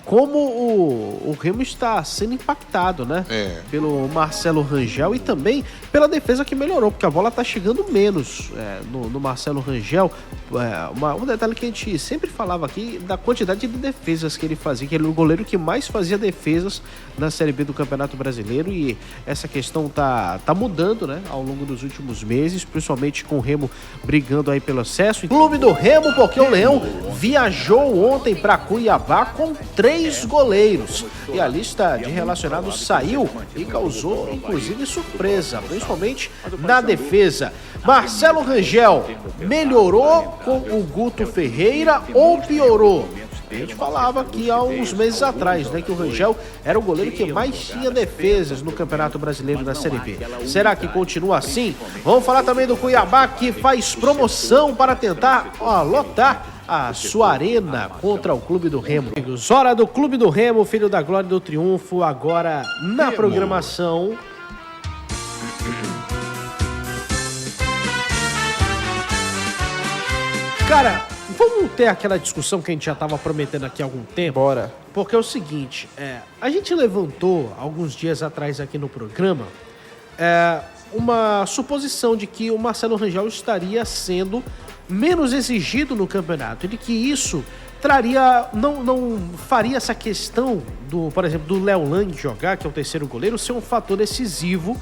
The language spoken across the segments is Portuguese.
Como o Remo está sendo impactado, né? Pelo Marcelo Rangel e também pela defesa que melhorou, porque a bola tá chegando menos no Marcelo Rangel. Um detalhe que a gente sempre falava aqui da quantidade de defesas que ele fazia, que ele era o goleiro que mais fazia defesas na Série B do Campeonato Brasileiro, e essa questão tá mudando, né? Ao longo dos últimos meses, principalmente com o Remo brigando aí pelo acesso. Clube do Remo, porque o Leão viajou ontem para Cuiabá com 3 goleiros. E a lista de relacionados saiu e causou, inclusive, surpresa, principalmente na defesa. Marcelo Rangel melhorou com o Guto Ferreira ou piorou? A gente falava aqui há uns meses atrás, né, que o Rangel era o goleiro que mais tinha defesas no Campeonato Brasileiro da Série B. Será que continua assim? Vamos falar também do Cuiabá, que faz promoção para tentar lotar a sua arena contra o Clube do Remo. Hora do Clube do Remo, filho da glória e do triunfo, agora na programação. Cara, vamos ter aquela discussão que a gente já estava prometendo aqui há algum tempo? Bora. Porque é o seguinte, a gente levantou alguns dias atrás aqui no programa uma suposição de que o Marcelo Rangel estaria sendo menos exigido no campeonato, e de que isso traria, não faria essa questão do, por exemplo, do Léo Lang jogar, que é o terceiro goleiro, ser um fator decisivo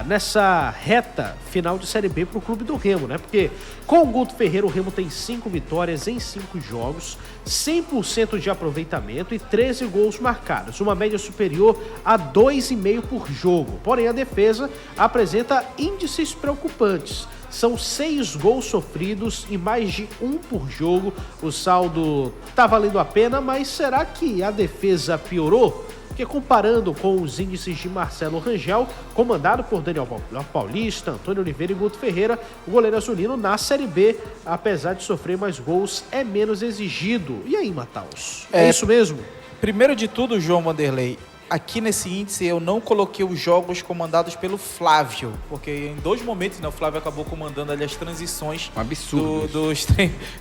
nessa reta final de Série B para o Clube do Remo, né? Porque com o Guto Ferreira o Remo tem 5 vitórias em 5 jogos, 100% de aproveitamento e 13 gols marcados, uma média superior a 2,5 por jogo. Porém, a defesa apresenta índices preocupantes. São 6 gols sofridos e mais de 1 por jogo. O saldo tá valendo a pena, mas será que a defesa piorou? Porque comparando com os índices de Marcelo Rangel, comandado por Daniel Paulista, Antônio Oliveira e Guto Ferreira, o goleiro azulino na Série B, apesar de sofrer mais gols, é menos exigido. E aí, Mataus? É isso mesmo? Primeiro de tudo, João Vanderlei, aqui nesse índice eu não coloquei os jogos comandados pelo Flávio, porque em 2 momentos, né, o Flávio acabou comandando ali as transições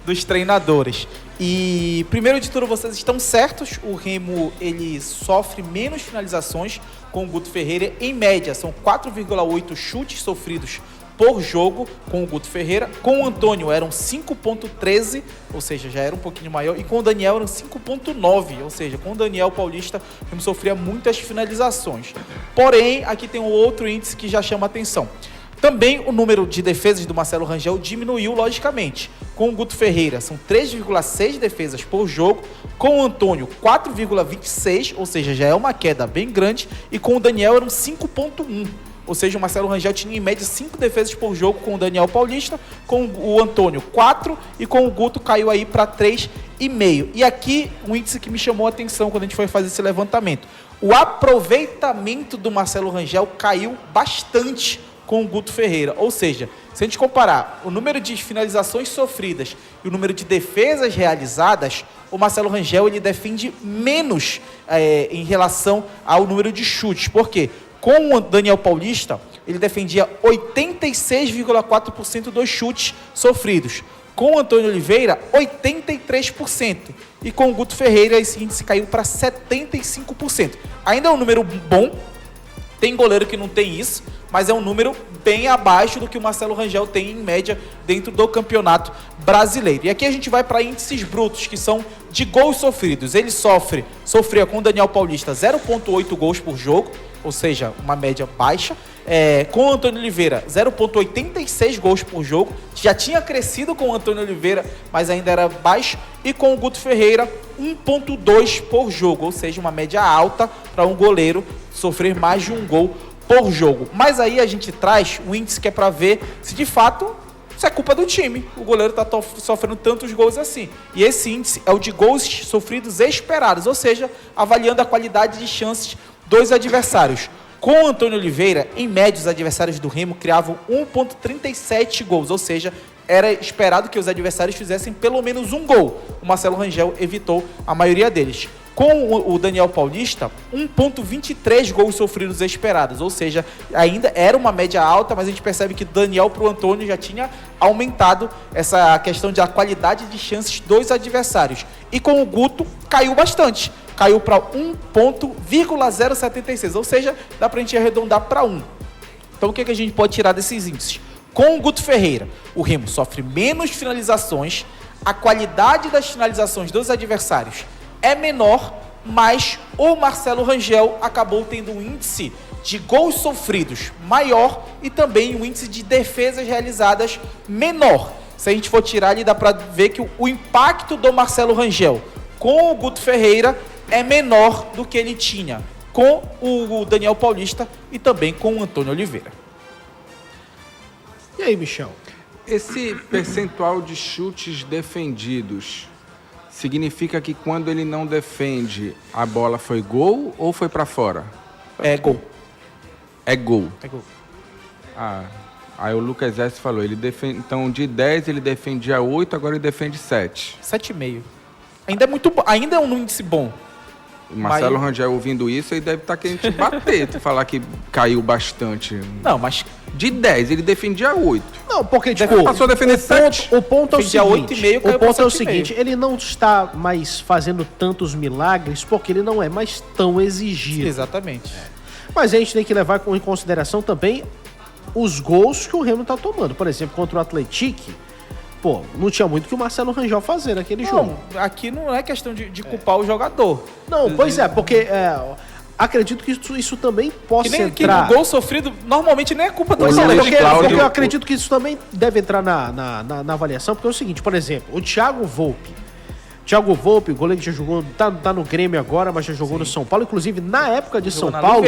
dos treinadores. E primeiro de tudo, vocês estão certos, o Remo ele sofre menos finalizações com o Guto Ferreira, em média são 4,8 chutes sofridos por jogo com o Guto Ferreira. Com o Antônio eram 5,13, ou seja, já era um pouquinho maior, e com o Daniel eram 5,9, ou seja, com o Daniel Paulista o Remo sofria muitas finalizações. Porém, aqui tem um outro índice que já chama atenção. Também o número de defesas do Marcelo Rangel diminuiu, logicamente. Com o Guto Ferreira, são 3,6 defesas por jogo. Com o Antônio, 4,26, ou seja, já é uma queda bem grande. E com o Daniel, eram 5,1. Ou seja, o Marcelo Rangel tinha em média 5 defesas por jogo com o Daniel Paulista. Com o Antônio, 4. E com o Guto caiu aí para 3,5. E aqui, um índice que me chamou a atenção quando a gente foi fazer esse levantamento. O aproveitamento do Marcelo Rangel caiu bastante com o Guto Ferreira, ou seja, se a gente comparar o número de finalizações sofridas e o número de defesas realizadas, o Marcelo Rangel ele defende menos em relação ao número de chutes. Por quê? Com o Daniel Paulista, ele defendia 86,4% dos chutes sofridos. Com o Antônio Oliveira, 83%. E com o Guto Ferreira, esse índice caiu para 75%. Ainda é um número bom. Tem goleiro que não tem isso, mas é um número bem abaixo do que o Marcelo Rangel tem em média dentro do Campeonato Brasileiro. E aqui a gente vai para índices brutos, que são de gols sofridos. Ele sofria com o Daniel Paulista 0,8 gols por jogo, ou seja, uma média baixa. Com o Antônio Oliveira, 0,86 gols por jogo. Já tinha crescido com o Antônio Oliveira, mas ainda era baixo. E com o Guto Ferreira, 1,2 por jogo, ou seja, uma média alta para um goleiro sofrer mais de 1 gol por jogo. Mas aí a gente traz um índice que é para ver se de fato isso é culpa do time. O goleiro está sofrendo tantos gols assim. E esse índice é o de gols sofridos esperados, ou seja, avaliando a qualidade de chances dos adversários. Com o Antônio Oliveira, em média, os adversários do Remo criavam 1,37 gols, ou seja, era esperado que os adversários fizessem pelo menos 1 gol. O Marcelo Rangel evitou a maioria deles. com o Daniel Paulista, 1,23 gols sofridos esperados. Ou seja, ainda era uma média alta, mas a gente percebe que Daniel pro Antônio já tinha aumentado essa questão da qualidade de chances dos adversários. E com o Guto, caiu bastante. Caiu para 1,076. Ou seja, dá pra gente arredondar para 1. Então o que a gente pode tirar desses índices? Com o Guto Ferreira, o Remo sofre menos finalizações, a qualidade das finalizações dos adversários é menor, mas o Marcelo Rangel acabou tendo um índice de gols sofridos maior e também um índice de defesas realizadas menor. Se a gente for tirar ali, dá para ver que o impacto do Marcelo Rangel com o Guto Ferreira é menor do que ele tinha com o Daniel Paulista e também com o Antônio Oliveira. E aí, Michel? Esse percentual de chutes defendidos significa que quando ele não defende, a bola foi gol ou foi para fora? É gol. É gol. É gol. Aí o Lucas S falou, então de 10 ele defendia 8, agora ele defende 7. 7,5. Ainda é muito bom, ainda é um índice bom. O Marcelo Rangel ouvindo isso, ele deve estar querendo te bater, tu falar que caiu bastante. Não, mas de 10 ele defendia 8. Não, porque tipo, passou a defender 7. O ponto é o seguinte, 8,5, o ponto é o seguinte, ele não está mais fazendo tantos milagres porque ele não é mais tão exigido. Exatamente. Mas a gente tem que levar em consideração também os gols que o Remo tá tomando. Por exemplo, contra o Atlético, pô, não tinha muito que o Marcelo Rangel fazer naquele jogo. Aqui não é questão de culpar o jogador. Não, pois é, porque acredito que isso também possa entrar... Que o gol sofrido normalmente nem é culpa do Marcelo. Marcelo. Porque eu acredito que isso também deve entrar na avaliação, porque é o seguinte, por exemplo, o Thiago Volpi, goleiro que já jogou, tá no Grêmio agora, mas já jogou no São Paulo. Inclusive, na época de São Paulo,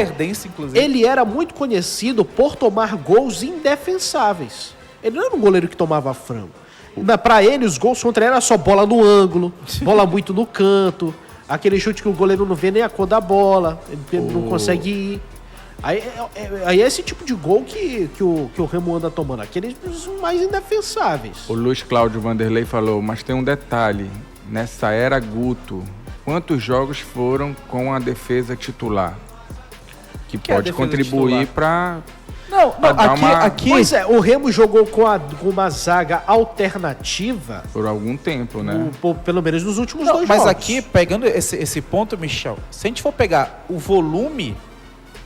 ele era muito conhecido por tomar gols indefensáveis. Ele não era um goleiro que tomava frango. Pra ele, os gols contra ele era só bola no ângulo, bola muito no canto, aquele chute que o goleiro não vê nem a cor da bola, ele não consegue ir. Aí é esse tipo de gol que o Remo anda tomando, aqueles mais indefensáveis. O Luiz Cláudio Vanderlei falou, mas tem um detalhe, nessa era Guto, quantos jogos foram com a defesa titular? Que pode contribuir para... Não, aqui... Pois é, o Remo jogou com uma zaga alternativa... Por algum tempo, né? Pelo menos nos últimos 2 jogos. Mas aqui, pegando esse ponto, Michel, se a gente for pegar o volume,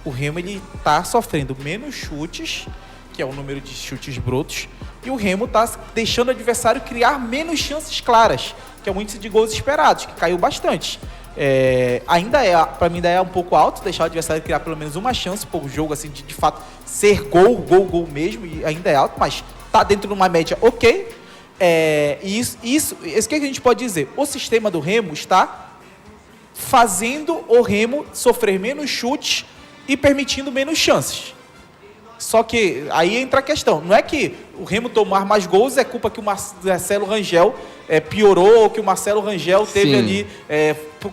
o Remo ele tá sofrendo menos chutes, que é o número de chutes brutos, e o Remo tá deixando o adversário criar menos chances claras, que é o índice de gols esperados, que caiu bastante. Pra mim ainda é um pouco alto deixar o adversário criar pelo menos uma chance por jogo, assim, de fato ser gol mesmo, e ainda é alto, mas tá dentro de uma média ok. Isso que a gente pode dizer, o sistema do Remo está fazendo o Remo sofrer menos chutes e permitindo menos chances. Só que aí entra a questão, não é que o Remo tomar mais gols é culpa que o Marcelo Rangel piorou, que o Marcelo Rangel teve ali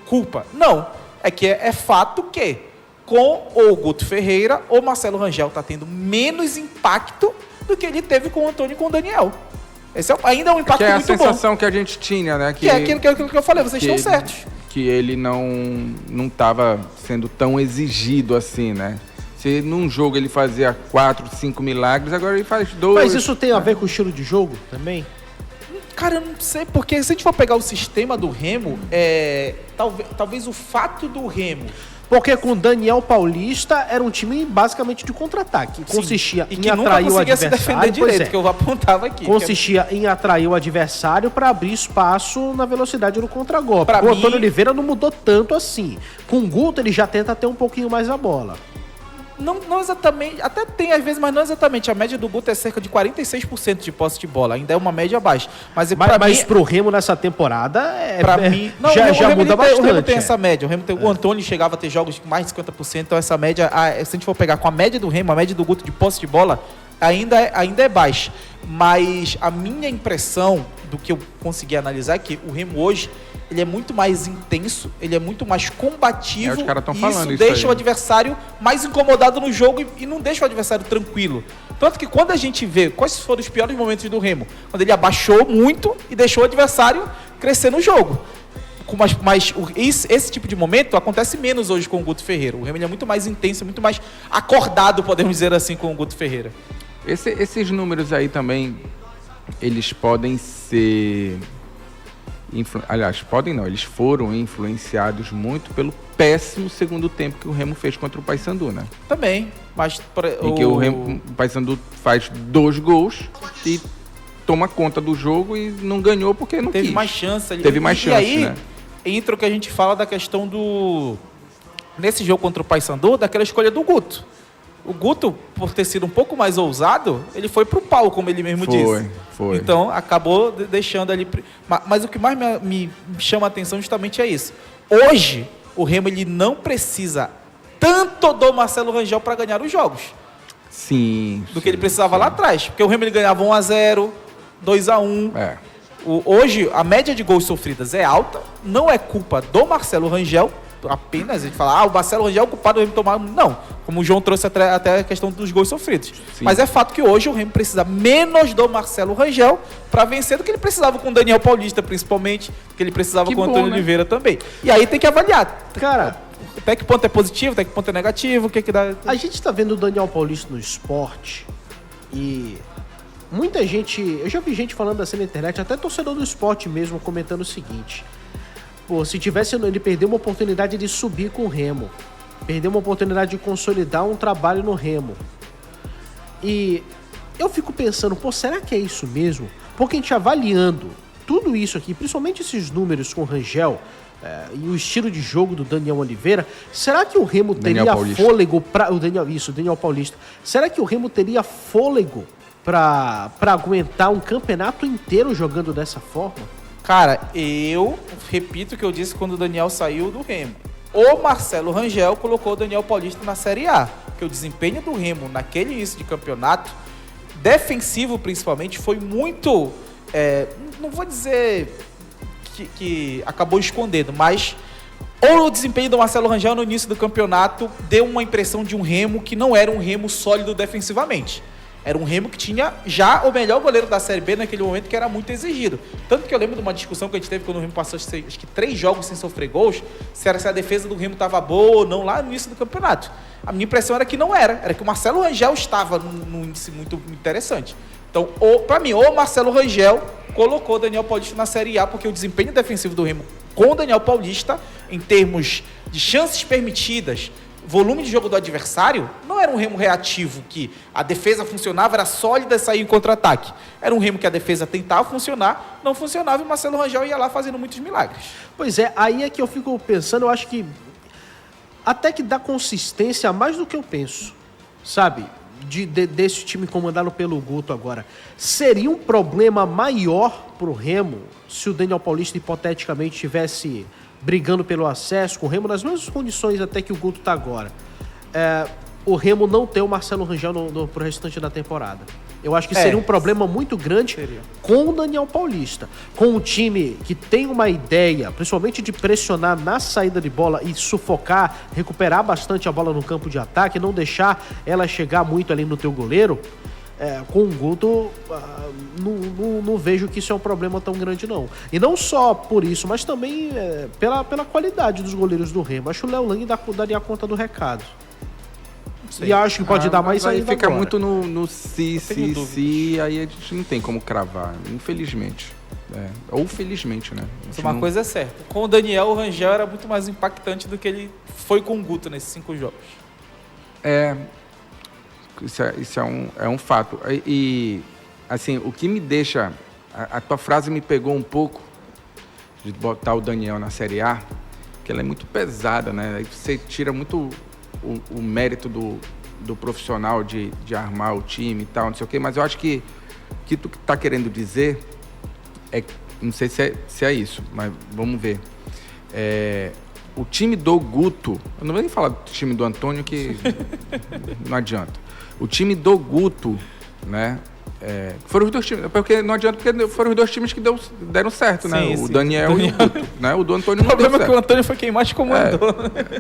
culpa. Não, é que é fato que com o Guto Ferreira, o Marcelo Rangel está tendo menos impacto do que ele teve com o Antônio e com o Daniel. Esse ainda é um impacto muito bom. Que é a sensação que a gente tinha, né? Que é aquilo que eu falei, vocês estão certos. Que ele não estava sendo tão exigido assim, né? Se num jogo ele fazia 4, 5 milagres, agora ele faz 2. Mas isso tem a ver com o estilo de jogo também? Cara, eu não sei, porque se a gente for pegar o sistema do Remo, talvez o fato do Remo... Porque com Daniel Paulista era um time basicamente de contra-ataque. Consistia em atrair o adversário. Se defender direito, que eu apontava aqui. Consistia em atrair o adversário para abrir espaço na velocidade do contra-golpe. O Antônio Oliveira não mudou tanto assim. Com o Guto ele já tenta ter um pouquinho mais a bola. Não exatamente, até tem às vezes, mas não exatamente. A média do Guto é cerca de 46% de posse de bola, ainda é uma média baixa. Mas pro Remo nessa temporada, já muda bastante. O Remo tem essa média, o Antônio chegava a ter jogos de mais de 50%, então essa média, se a gente for pegar com a média do Remo, a média do Guto de posse de bola, ainda é baixa. Mas a minha impressão do que eu consegui analisar é que o Remo hoje, ele é muito mais intenso, ele é muito mais combativo, os caras estão e falando isso deixa o adversário mais incomodado no jogo e não deixa o adversário tranquilo. Tanto que quando a gente vê quais foram os piores momentos do Remo, quando ele abaixou muito e deixou o adversário crescer no jogo. esse tipo de momento acontece menos hoje com o Guto Ferreira. O Remo é muito mais intenso, muito mais acordado, podemos dizer assim, com o Guto Ferreira. Esses números aí também, eles podem ser... Aliás, podem não, eles foram influenciados muito pelo péssimo segundo tempo que o Remo fez contra o Paysandu, né? Também, mas... Que o Paysandu faz 2 gols e toma conta do jogo e não ganhou porque não teve quis. Mais chance ali. Teve mais chance, aí, né? Entra o que a gente fala da questão do... Nesse jogo contra o Paysandu, daquela escolha do Guto. O Guto, por ter sido um pouco mais ousado, ele foi pro pau, como ele mesmo disse. Foi. Então, acabou deixando ali... Mas o que mais me chama a atenção justamente é isso. Hoje, o Remo ele não precisa tanto do Marcelo Rangel para ganhar os jogos. Sim. Do que ele precisava lá atrás. Porque o Remo ele ganhava 1-0, 2-1. Hoje, a média de gols sofridas é alta. Não é culpa do Marcelo Rangel. Apenas a gente fala, o Marcelo Rangel é o culpado do Remo tomar. Não, como o João trouxe até a questão dos gols sofridos. Sim. Mas é fato que hoje o Remo precisa menos do Marcelo Rangel para vencer do que ele precisava com o Daniel Paulista, principalmente, do que ele precisava com o Antônio Oliveira também. E aí tem que avaliar. Cara, até que ponto é positivo, até que ponto é negativo, o que dá... A gente tá vendo o Daniel Paulista no esporte e muita gente... Eu já vi gente falando assim na internet, até torcedor do esporte mesmo, comentando o seguinte... Pô, se tivesse, ele perdeu uma oportunidade de subir com o Remo. Perdeu uma oportunidade de consolidar um trabalho no Remo. E eu fico pensando, pô, será que é isso mesmo? Porque a gente avaliando tudo isso aqui, principalmente esses números com o Rangel e o estilo de jogo do Daniel Oliveira, será que o Remo teria fôlego para... O Daniel Paulista. Será que o Remo teria fôlego para aguentar um campeonato inteiro jogando dessa forma? Cara, eu repito o que eu disse quando o Daniel saiu do Remo. O Marcelo Rangel colocou o Daniel Paulista na Série A, porque o desempenho do Remo naquele início de campeonato, defensivo principalmente, foi muito... não vou dizer que acabou escondendo, mas o desempenho do Marcelo Rangel no início do campeonato deu uma impressão de um Remo que não era um Remo sólido defensivamente. Era um Remo que tinha já o melhor goleiro da Série B naquele momento, que era muito exigido. Tanto que eu lembro de uma discussão que a gente teve quando o Remo passou, acho que 3 jogos sem sofrer gols, se a defesa do Remo estava boa ou não lá no início do campeonato. A minha impressão era que não era. Era que o Marcelo Rangel estava num índice muito interessante. Então, para mim, o Marcelo Rangel colocou o Daniel Paulista na Série A, porque o desempenho defensivo do Remo com o Daniel Paulista, em termos de chances permitidas, volume de jogo do adversário, não era um Remo reativo, que a defesa funcionava, era sólida e saía em contra-ataque. Era um Remo que a defesa tentava funcionar, não funcionava e o Marcelo Rangel ia lá fazendo muitos milagres. Pois é, aí é que eu fico pensando, eu acho que até que dá consistência a mais do que eu penso, sabe? Desse time comandado pelo Guto agora. Seria um problema maior pro Remo se o Daniel Paulista hipoteticamente tivesse brigando pelo acesso com o Remo nas mesmas condições até que o Guto está agora. O Remo não ter o Marcelo Rangel pro restante da temporada. Eu acho que seria um problema muito grande com o Daniel Paulista. Com um time que tem uma ideia, principalmente de pressionar na saída de bola e sufocar, recuperar bastante a bola no campo de ataque, não deixar ela chegar muito ali no teu goleiro. Com o Guto, não vejo que isso é um problema tão grande, não. E não só por isso, mas também pela qualidade dos goleiros do Remo. Acho que o Léo Lang daria conta do recado. E acho que pode dar mais ainda fica agora. Muito no se, aí a gente não tem como cravar, infelizmente. Ou felizmente, né? Uma coisa é certa. Com o Daniel, o Rangel era muito mais impactante do que ele foi com o Guto nesses 5 jogos. Isso é um fato. E, assim, o que me deixa... A tua frase me pegou um pouco, de botar o Daniel na Série A, que ela é muito pesada, né? Aí você tira muito o mérito do profissional de armar o time e tal, não sei o quê, mas eu acho que o que tu tá querendo dizer não sei se é isso, mas vamos ver. O time do Guto... Eu não vou nem falar do time do Antônio, que não adianta. O time do Guto, né? Foram os 2 times, porque não adianta, porque foram os 2 times que deram certo, né? O Daniel e o Guto, né? O do Antônio não deu certo. O problema é que o Antônio foi quem mais comandou.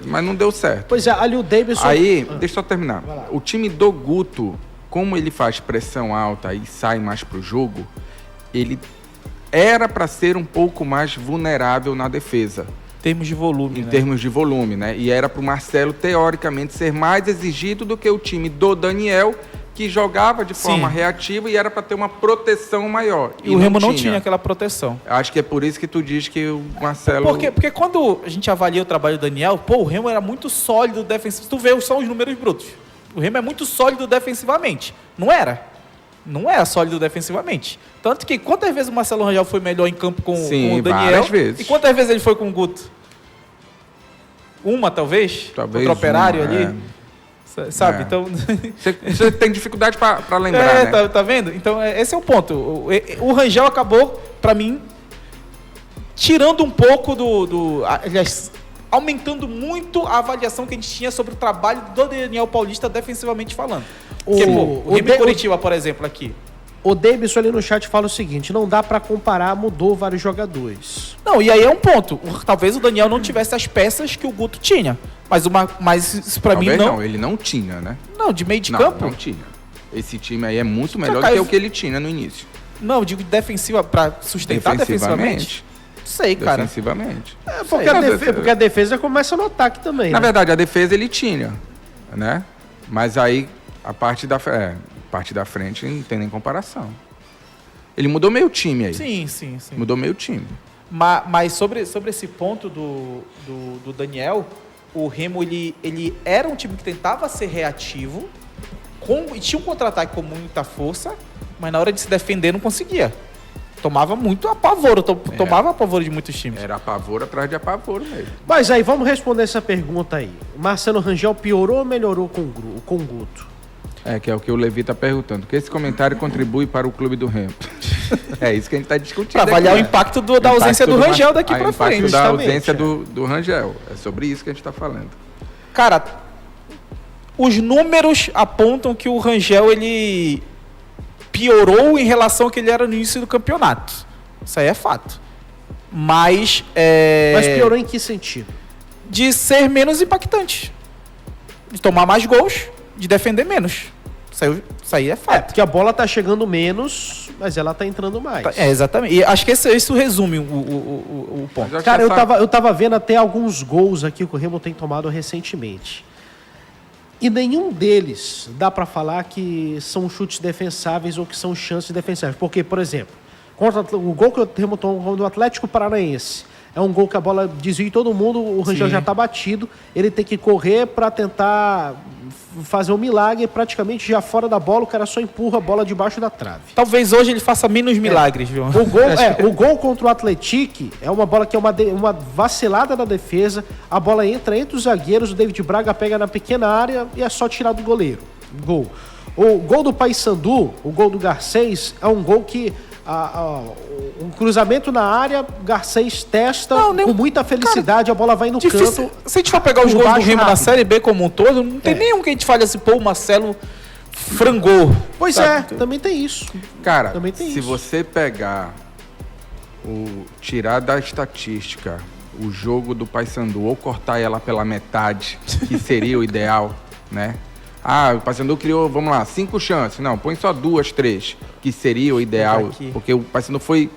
Mas não deu certo. Pois é, ali o Davidson... Aí, deixa eu só terminar. O time do Guto, como ele faz pressão alta e sai mais pro jogo, ele era para ser um pouco mais vulnerável na defesa. Termos de volume, em termos de volume, né? E era para o Marcelo, teoricamente, ser mais exigido do que o time do Daniel, que jogava de forma reativa e era para ter uma proteção maior. E o Remo não tinha aquela proteção. Acho que é por isso que tu diz que o Marcelo... Porque quando a gente avalia o trabalho do Daniel, o Remo era muito sólido defensivamente. Tu vê só os números brutos. O Remo é muito sólido defensivamente. Não era sólido defensivamente. Tanto que quantas vezes o Marcelo Rangel foi melhor em campo com o Daniel? Várias vezes. E quantas vezes ele foi com o Guto? Uma, talvez? Contra o Operário ali? Sabe? Então... Você tem dificuldade para lembrar, né? Tá vendo? Então, esse é o ponto. O Rangel acabou, para mim, tirando um pouco aliás, aumentando muito a avaliação que a gente tinha sobre o trabalho do Daniel Paulista defensivamente falando. O Remo Curitiba, por exemplo, aqui. O Davidson ali no chat fala o seguinte: não dá pra comparar, mudou vários jogadores. Não, e aí é um ponto. Talvez o Daniel não tivesse as peças que o Guto tinha. Mas isso pra mim não... ele não tinha, né? Não, de meio de campo? Não tinha. Esse time aí é muito melhor do que o que ele tinha no início. Não, eu digo defensiva, pra sustentar defensivamente. Não sei, cara. Defensivamente. Porque a defesa começa no ataque também. Na verdade, a defesa ele tinha, né? Mas aí a parte da frente não tem nem comparação. Ele mudou meio time aí. Sim. Mudou meio time. Mas sobre esse ponto do Daniel, o Remo ele era um time que tentava ser reativo, e tinha um contra-ataque com muita força, mas na hora de se defender não conseguia. Tomava muito apavoro, tomava apavoro de muitos times. Era apavoro atrás de apavoro mesmo. Mas aí, vamos responder essa pergunta aí. Marcelo Rangel piorou ou melhorou com o Guto? Que é o que o Levi está perguntando. Que esse comentário contribui para o clube do Remo. É isso que a gente está discutindo. Para avaliar o impacto da ausência do Rangel daqui para frente. O impacto da ausência do Rangel. É sobre isso que a gente está falando. Cara, os números apontam que o Rangel ele piorou em relação ao que ele era no início do campeonato. Isso aí é fato. Mas piorou em que sentido? De ser menos impactante. De tomar mais gols, de defender menos. Isso aí é fato. Porque a bola tá chegando menos, mas ela tá entrando mais. Exatamente. E acho que isso resume o ponto. Cara, eu tava vendo até alguns gols aqui que o Remo tem tomado recentemente. E nenhum deles dá pra falar que são chutes defensáveis ou que são chances defensáveis. Porque, por exemplo, o gol que o Remo tomou do Atlético Paranaense é um gol que a bola desvia todo mundo, o Rangel já tá batido, ele tem que correr pra tentar fazer um milagre, praticamente já fora da bola, o cara só empurra a bola debaixo da trave. Talvez hoje ele faça menos milagres, João. O gol contra o Atlético é uma bola que é uma vacilada da defesa, a bola entra entre os zagueiros, o David Braga pega na pequena área e é só tirar do goleiro. Gol. O gol do Paysandu, o gol do Garcês, é um gol que um cruzamento na área, Garcês testa com muita felicidade, a bola vai no canto. Se a gente for pegar os gols do Remo na Série B como um todo, não tem nenhum que a gente fale assim, o Marcelo frangou. Pois sabe? Também tem isso. Cara, se você pegar tirar da estatística o jogo do Paysandu ou cortar ela pela metade, que seria o ideal, né? O Paysandu criou, 5 chances. Não, põe só 2, 3, que seria o ideal. Porque o Paysandu foi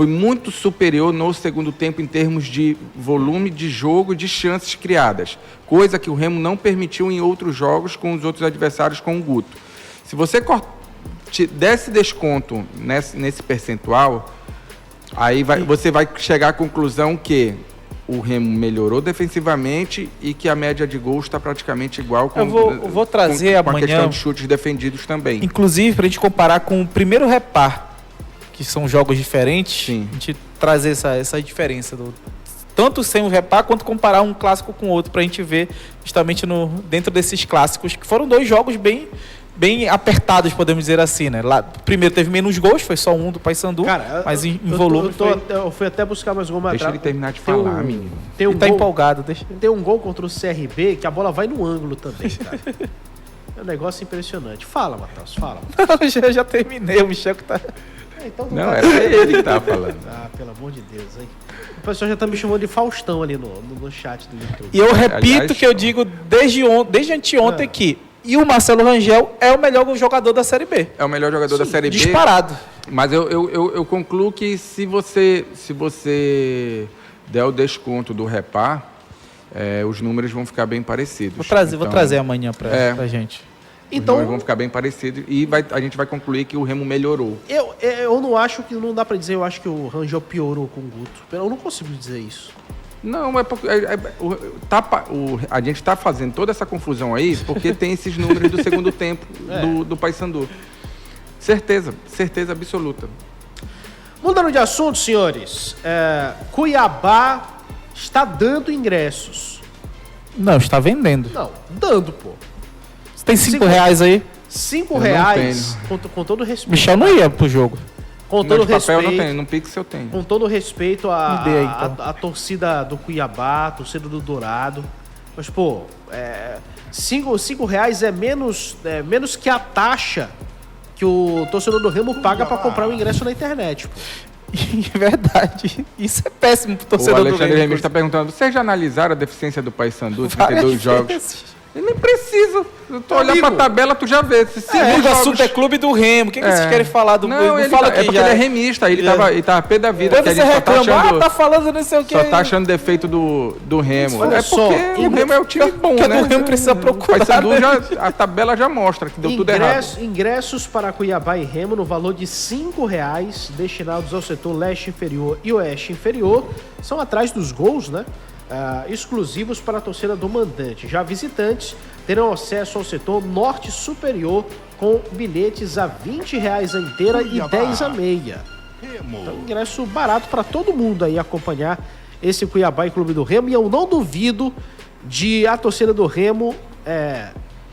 muito superior no segundo tempo em termos de volume de jogo e de chances criadas. Coisa que o Remo não permitiu em outros jogos com os outros adversários com o Guto. Se você desse desconto nesse percentual, aí você vai chegar à conclusão que o Remo melhorou defensivamente e que a média de gols está praticamente igual com, eu vou trazer com amanhã, a questão de chutes defendidos também. Inclusive, para a gente comparar com o primeiro Repar, que são jogos diferentes, a gente trazer essa diferença, tanto sem o Repar quanto comparar um clássico com outro, para a gente ver justamente dentro desses clássicos, que foram 2 jogos bem apertados, podemos dizer assim, né? Lá, primeiro teve menos gols, foi só um do Paysandu, mas em volume eu fui até buscar mais gol. Deixa ele terminar de falar, menino. Ele tá empolgado. Tem um gol contra o CRB que a bola vai no ângulo também, cara. É um negócio impressionante. Fala, Matheus, fala. Eu já terminei, o Michel que tá... Então não, era ele que tava falando. Pelo amor de Deus, hein? O pessoal já tá me chamando de Faustão ali no chat do YouTube. E eu repito que eu digo desde anteontem que E o Marcelo Rangel é o melhor jogador da Série B. É o melhor jogador da Série B. Disparado. Mas eu concluo que se você der o desconto do Repar, os números vão ficar bem parecidos. Vou trazer amanhã pra gente. Então vão ficar bem parecidos e a gente vai concluir que o Remo melhorou. Eu não acho que, não dá pra dizer, eu acho que o Rangel piorou com o Guto. Eu não consigo dizer isso. Não, é porque a gente está fazendo toda essa confusão aí porque tem esses números do segundo tempo do Paysandu. Certeza absoluta. Mudando de assunto, senhores, Cuiabá está dando ingressos. Não, está vendendo. Não, dando, pô. Você tem R$5 aí? R$5, com todo respeito. Michel não ia pro jogo. Com todo respeito. Papel não tenho, no Pix eu tenho. Com todo respeito então. a torcida do Cuiabá, a torcida do Dourado. Mas, pô, R$5 é menos que a taxa que o torcedor do Remo paga pra comprar o ingresso na internet, pô. É verdade. Isso é péssimo pro torcedor do Remo. O Alexandre Remis está perguntando, vocês já analisaram a deficiência do Paysandu, 32 jogos? Eu nem preciso. Tu olhar pra tabela, tu já vê. O assunto é clube do Remo. O que vocês querem falar do Remo? Não fala aqui, porque ele é remista. Ele tava pé da vida. Quando você reclama, tá falando não sei o que. Só tá achando defeito do Remo. Olha só, porque o Remo é o time bom, né? O Remo precisa procurar. A tabela já mostra que deu tudo errado. Ingressos para Cuiabá e Remo no valor de R$5, destinados ao setor leste inferior e oeste inferior. São atrás dos gols, né? Exclusivos para a torcida do mandante. Já visitantes terão acesso ao setor norte superior com bilhetes a R$20 a inteira e R$10 a meia. Então, ingresso barato para todo mundo aí acompanhar esse Cuiabá e Clube do Remo. E eu não duvido de a torcida do Remo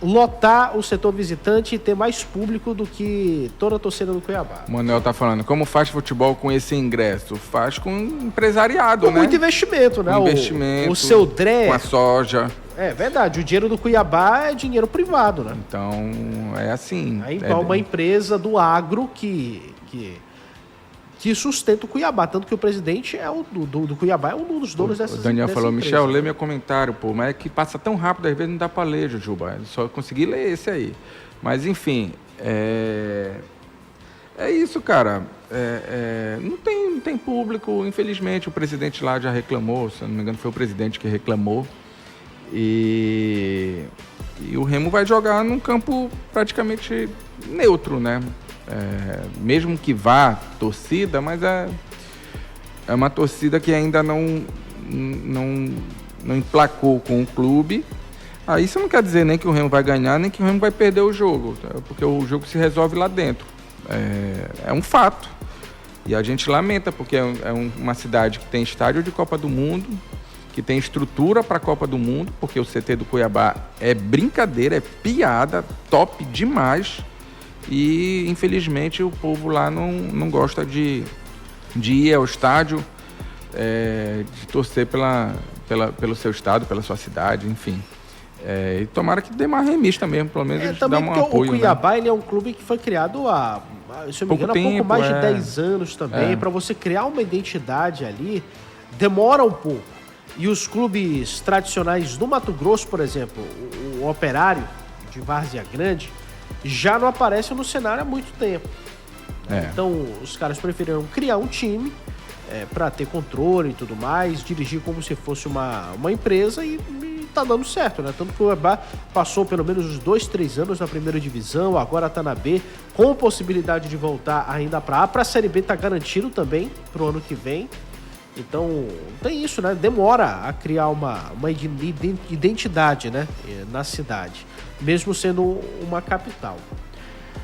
lotar o setor visitante e ter mais público do que toda a torcida do Cuiabá. O Manuel tá falando, como faz futebol com esse ingresso? Faz com empresariado, né? Com muito investimento, né? O seu Dré... Com a soja. É verdade, o dinheiro do Cuiabá é dinheiro privado, né? Então, é assim. Aí uma empresa do agro que sustenta o Cuiabá, tanto que o presidente do Cuiabá é um dos donos dessas empresas. O Daniel falou, Michel, lê meu comentário, pô, mas é que passa tão rápido, às vezes não dá pra ler, Jujuba, só consegui ler esse aí. Mas, enfim, é isso, cara, não tem público, infelizmente, o presidente lá já reclamou, se eu não me engano foi o presidente que reclamou, e o Remo vai jogar num campo praticamente neutro, né? Mesmo que vá torcida, mas é uma torcida que ainda não emplacou com o clube. Isso não quer dizer nem que o Remo vai ganhar, nem que o Remo vai perder o jogo, porque o jogo se resolve lá dentro. É um fato. E a gente lamenta, porque uma cidade que tem estádio de Copa do Mundo, que tem estrutura para a Copa do Mundo, porque o CT do Cuiabá é brincadeira, é piada, top demais. E, infelizmente, o povo lá não gosta de ir ao estádio, de torcer pelo seu estado, pela sua cidade, enfim. E tomara que dê mais remista mesmo, pelo menos dar um apoio. O Cuiabá, ele é um clube que foi criado se eu me engano, há pouco mais de 10 anos também. Para você criar uma identidade ali, demora um pouco. E os clubes tradicionais do Mato Grosso, por exemplo, o Operário de Várzea Grande, já não aparece no cenário há muito tempo. Então, os caras preferiram criar um time para ter controle e tudo mais, dirigir como se fosse uma empresa e tá dando certo, né? Tanto que o Cuiabá passou pelo menos uns 2-3 anos na primeira divisão, agora tá na B, com possibilidade de voltar ainda para A. Pra Série B tá garantido também pro ano que vem. Então, tem isso, né? Demora a criar uma identidade, né? Na cidade, mesmo sendo uma capital.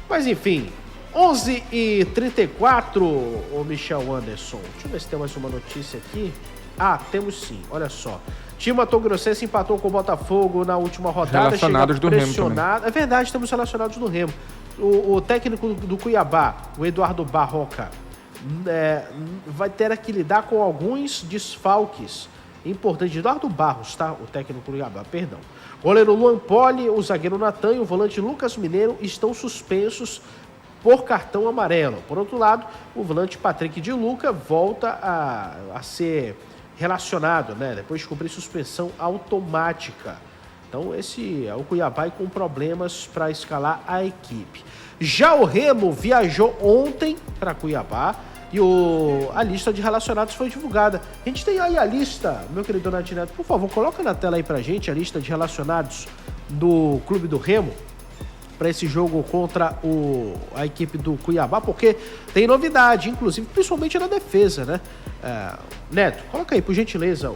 Mas, enfim, 11h34, o Michel Anderson. Deixa eu ver se tem mais uma notícia aqui. Temos sim, olha só. Time Mato Grossense empatou com o Botafogo na última rodada. Relacionados do Remo também. É verdade, estamos relacionados do Remo. O técnico do Cuiabá, o Eduardo Barroca, vai ter que lidar com alguns desfalques importantes. Eduardo Barros, tá? O técnico do Cuiabá, perdão. O goleiro Luan Poli, o zagueiro Natan e o volante Lucas Mineiro estão suspensos por cartão amarelo. Por outro lado, o volante Patrick de Luca volta a ser relacionado, né? Depois de cumprir suspensão automática. Então esse é o Cuiabá com problemas para escalar a equipe. Já o Remo viajou ontem para Cuiabá e a lista de relacionados foi divulgada. A gente tem aí a lista, meu querido Nath Neto, por favor, coloca na tela aí pra gente a lista de relacionados do Clube do Remo para esse jogo contra a equipe do Cuiabá, porque tem novidade, inclusive, principalmente na defesa, né? Neto, coloca aí, por gentileza,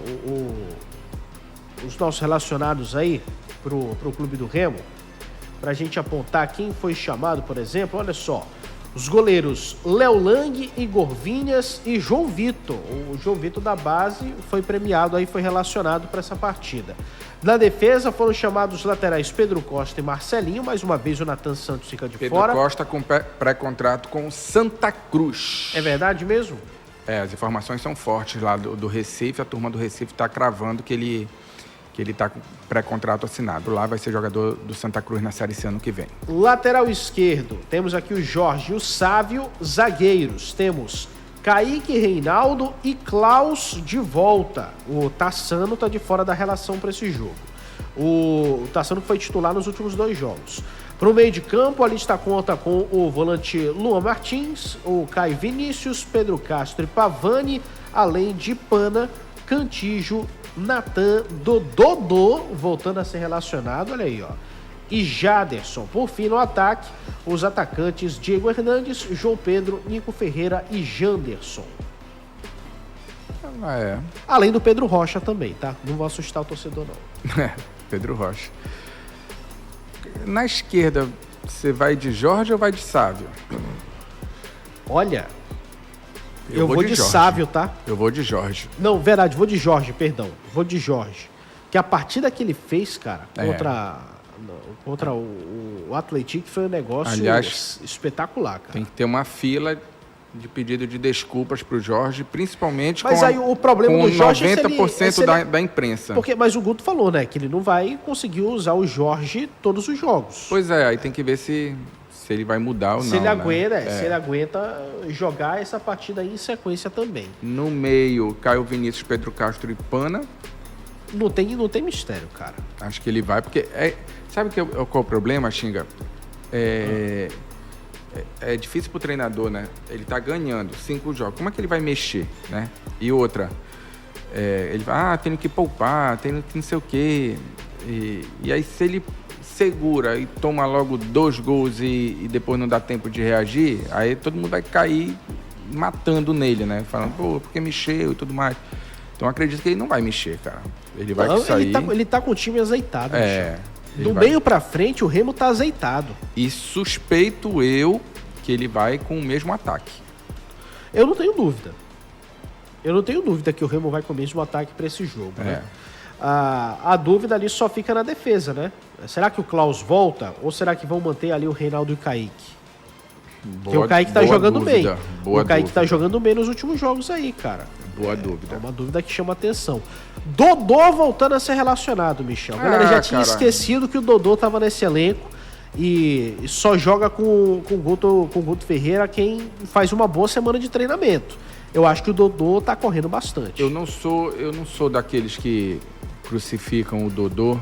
os nossos relacionados aí pro Clube do Remo, pra gente apontar quem foi chamado, por exemplo. Olha só, os goleiros Léo Lang, Igor Vinhas e João Vitor. O João Vitor da base foi premiado aí, foi relacionado para essa partida. Na defesa foram chamados os laterais Pedro Costa e Marcelinho. Mais uma vez o Nathan Santos fica de fora. Pedro Costa com pré-contrato com Santa Cruz. É verdade mesmo? As informações são fortes lá do Recife. A turma do Recife está cravando que ele está com pré-contrato assinado. Lá vai ser jogador do Santa Cruz na Série C ano que vem. Lateral esquerdo, temos aqui o Jorge e o Sávio. Zagueiros, temos Kaique Reinaldo e Klaus de volta. O Tassano está de fora da relação para esse jogo. O Tassano foi titular nos últimos 2 jogos. Para o meio de campo, a lista conta com o volante Luan Martins, o Caio Vinícius, Pedro Castro e Pavani, além de Pana, Cantijo, Natan, Dodô, voltando a ser relacionado, olha aí, ó, e Jaderson. Por fim, no ataque, os atacantes Diego Hernandes, João Pedro, Nico Ferreira e Janderson. Além do Pedro Rocha também, tá? Não vou assustar o torcedor, não. Pedro Rocha. Na esquerda, você vai de Jorge ou vai de Sávio? Olha, eu vou de Sávio, tá? Eu vou de Jorge. Não, verdade, vou de Jorge, perdão. Vou de Jorge. Que a partida que ele fez, cara, contra o Atlético foi um negócio, aliás, espetacular, cara. Tem que ter uma fila de pedido de desculpas pro Jorge, principalmente mas aí o problema do Jorge 90% da imprensa. Mas o Guto falou, né, que ele não vai conseguir usar o Jorge todos os jogos. Pois é, aí tem que ver se ele vai mudar ou não. Se ele aguenta jogar essa partida aí em sequência também. No meio, Caio Vinícius, Pedro Castro e Pana. Não tem mistério, cara. Acho que ele vai, porque... sabe qual é o problema, Xinga? É difícil pro treinador, né? Ele tá ganhando 5 jogos. Como é que ele vai mexer, né? E outra, ele vai, tem que poupar, tem que não sei o quê. E aí, se ele segura e toma logo 2 gols e depois não dá tempo de reagir, aí todo mundo vai cair matando nele, né? Falando, pô, porque mexeu e tudo mais. Então, acredito que ele não vai mexer, cara. Ele vai sair... Ele tá com o time azeitado. Do meio pra frente, o Remo tá azeitado. E suspeito eu que ele vai com o mesmo ataque. Eu não tenho dúvida. Que o Remo vai com o mesmo ataque pra esse jogo, né? A dúvida ali só fica na defesa, né? Será que o Klaus volta? Ou será que vão manter ali o Reinaldo e o Kaique? Porque o Kaique tá jogando bem. O Kaique tá jogando bem nos últimos jogos aí, cara. Boa dúvida. É uma dúvida que chama atenção. Dodô voltando a ser relacionado, Michel. A galera já tinha esquecido que o Dodô tava nesse elenco e só joga com o Guto Ferreira quem faz uma boa semana de treinamento. Eu acho que o Dodô tá correndo bastante. Eu não sou daqueles que crucificam o Dodô.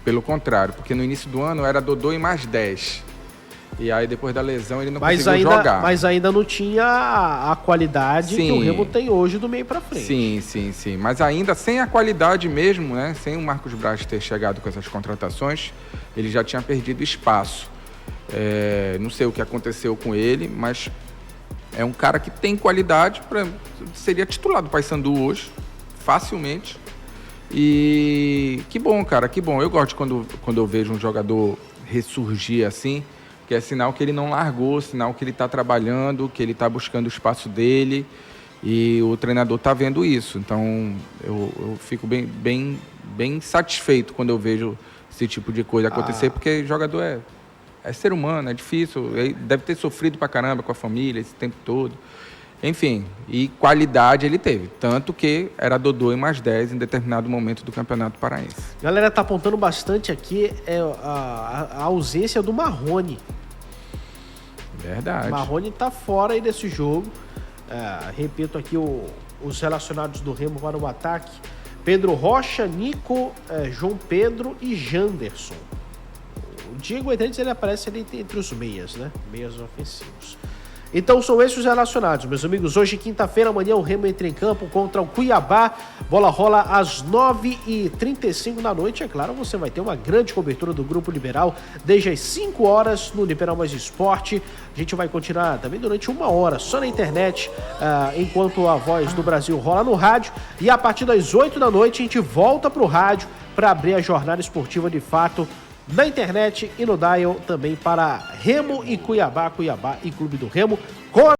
Pelo contrário, porque no início do ano era Dodô e mais 10. E aí, depois da lesão, ele não conseguiu jogar. Mas ainda não tinha a qualidade que o Remo tem hoje do meio pra frente. Sim. Mas ainda sem a qualidade mesmo, né? Sem o Marcos Braz ter chegado com essas contratações, ele já tinha perdido espaço. Não sei o que aconteceu com ele, mas é um cara que tem qualidade, seria titular do Paysandu hoje, facilmente. E que bom, cara, que bom. Eu gosto quando eu vejo um jogador ressurgir assim, que é sinal que ele não largou, sinal que ele está trabalhando, que ele está buscando o espaço dele e o treinador está vendo isso. Então, eu fico bem satisfeito quando eu vejo esse tipo de coisa acontecer, porque jogador é ser humano, é difícil, deve ter sofrido pra caramba com a família esse tempo todo. Enfim, e qualidade ele teve, tanto que era Dodô e mais 10 em determinado momento do Campeonato Paraense. A galera tá apontando bastante aqui a ausência do Marrone. Verdade. O Marrone tá fora aí desse jogo. Repito aqui os relacionados do Remo para o ataque. Pedro Rocha, Nico, João Pedro e Janderson. O Diego Hernandes, ele aparece ali entre os meias, né? Meias ofensivos. Então são esses os relacionados, meus amigos. Hoje, quinta-feira, amanhã o Remo entra em campo contra o Cuiabá. Bola rola às 9h35 da noite. É claro, você vai ter uma grande cobertura do Grupo Liberal desde as 5 horas no Liberal Mais Esporte. A gente vai continuar também durante 1 hora só na internet, enquanto a Voz do Brasil rola no rádio. E a partir das 8 da noite a gente volta para o rádio para abrir a jornada esportiva de fato na internet e no Dial também para Remo e Cuiabá, Cuiabá e Clube do Remo. Com